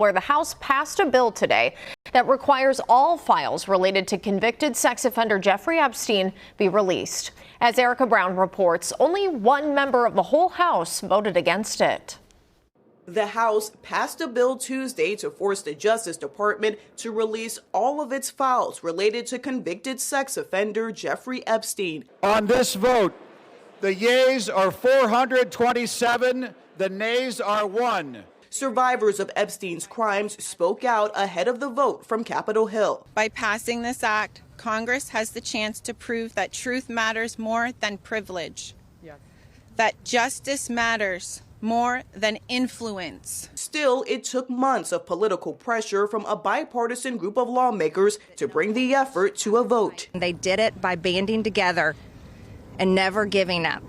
where the House passed a bill today that requires all files related to convicted sex offender Jeffrey Epstein be released. As Erica Brown reports, only one member of the whole House voted against it. The House passed a bill Tuesday to force the Justice Department to release all of its files related to convicted sex offender Jeffrey Epstein. On this vote, the yeas are 427, the nays are 1. Survivors of Epstein's crimes spoke out ahead of the vote from Capitol Hill. By passing this act, Congress has the chance to prove that truth matters more than privilege, that justice matters more than influence. Still, it took months of political pressure from a bipartisan group of lawmakers to bring the effort to a vote. They did it by banding together and never giving up.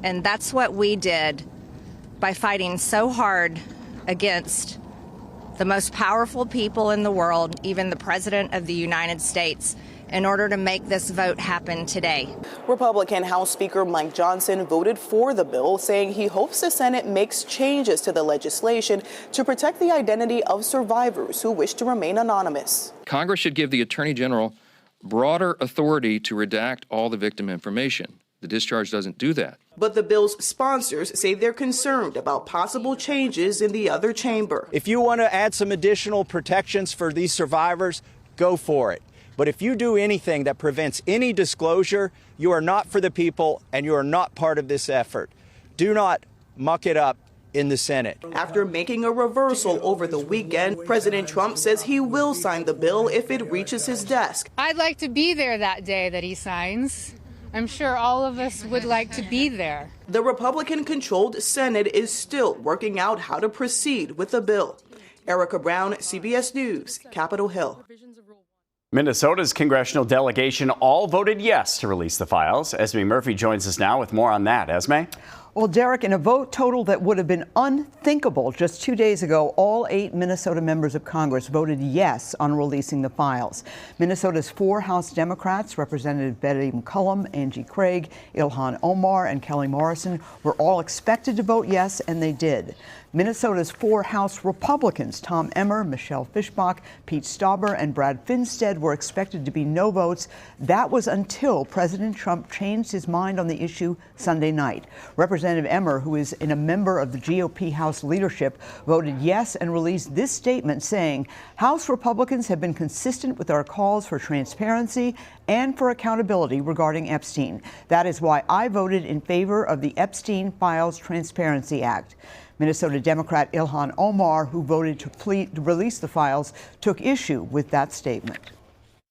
And that's what we did by fighting so hard against the most powerful people in the world, even the President of the United States, in order to make this vote happen today. Republican House Speaker Mike Johnson voted for the bill, saying he hopes the Senate makes changes to the legislation to protect the identity of survivors who wish to remain anonymous. Congress should give the Attorney General broader authority to redact all the victim information. The discharge doesn't do that. But the bill's sponsors say they're concerned about possible changes in the other chamber. If you want to add some additional protections for these survivors, go for it. But if you do anything that prevents any disclosure, you are not for the people and you are not part of this effort. Do not muck it up in the Senate. After making a reversal over the weekend, President Trump says he will sign the bill if it reaches his desk. I'd like to be there that day that he signs. I'm sure all of us would like to be there. The Republican-controlled Senate is still working out how to proceed with the bill. Erica Brown, CBS News, Capitol Hill. Minnesota's congressional delegation all voted yes to release the files. Esme Murphy joins us now with more on that. Esme? Well, Derek, in a vote total that would have been unthinkable just 2 days ago, all 8 Minnesota members of Congress voted yes on releasing the files. Minnesota's 4 House Democrats, Representative Betty McCollum, Angie Craig, Ilhan Omar, and Kelly Morrison, were all expected to vote yes, and they did. Minnesota's 4 House Republicans, Tom Emmer, Michelle Fischbach, Pete Stauber, and Brad Finstead, were expected to be no votes. That was until President Trump changed his mind on the issue Sunday night. Representative Emmer, who is a member of the GOP House leadership, voted yes and released this statement saying, House Republicans have been consistent with our calls for transparency and for accountability regarding Epstein. That is why I voted in favor of the Epstein Files Transparency Act. Minnesota Democrat Ilhan Omar, who voted to release the files, took issue with that statement.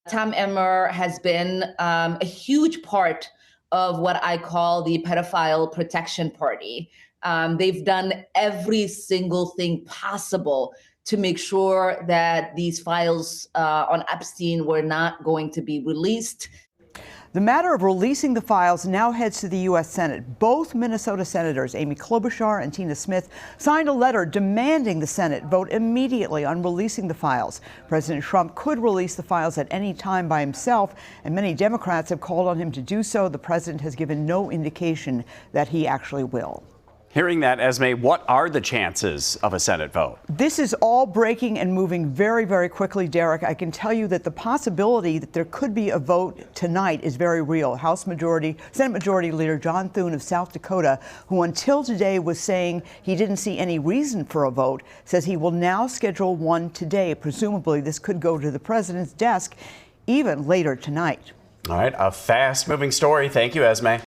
Tom Emmer has been a huge part of what I call the pedophile protection party. They've done every single thing possible to make sure that these files on Epstein were not going to be released. The matter of releasing the files now heads to the U.S. Senate. Both Minnesota senators, Amy Klobuchar and Tina Smith, signed a letter demanding the Senate vote immediately on releasing the files. President Trump could release the files at any time by himself, and many Democrats have called on him to do so. The president has given no indication that he actually will. Hearing that, Esme, what are the chances of a Senate vote? This is all breaking and moving very, very quickly, Derek. I can tell you that the possibility that there could be a vote tonight is very real. Senate Majority Leader John Thune of South Dakota, who until today was saying he didn't see any reason for a vote, says he will now schedule one today. Presumably, this could go to the president's desk even later tonight. All right, a fast-moving story. Thank you, Esme.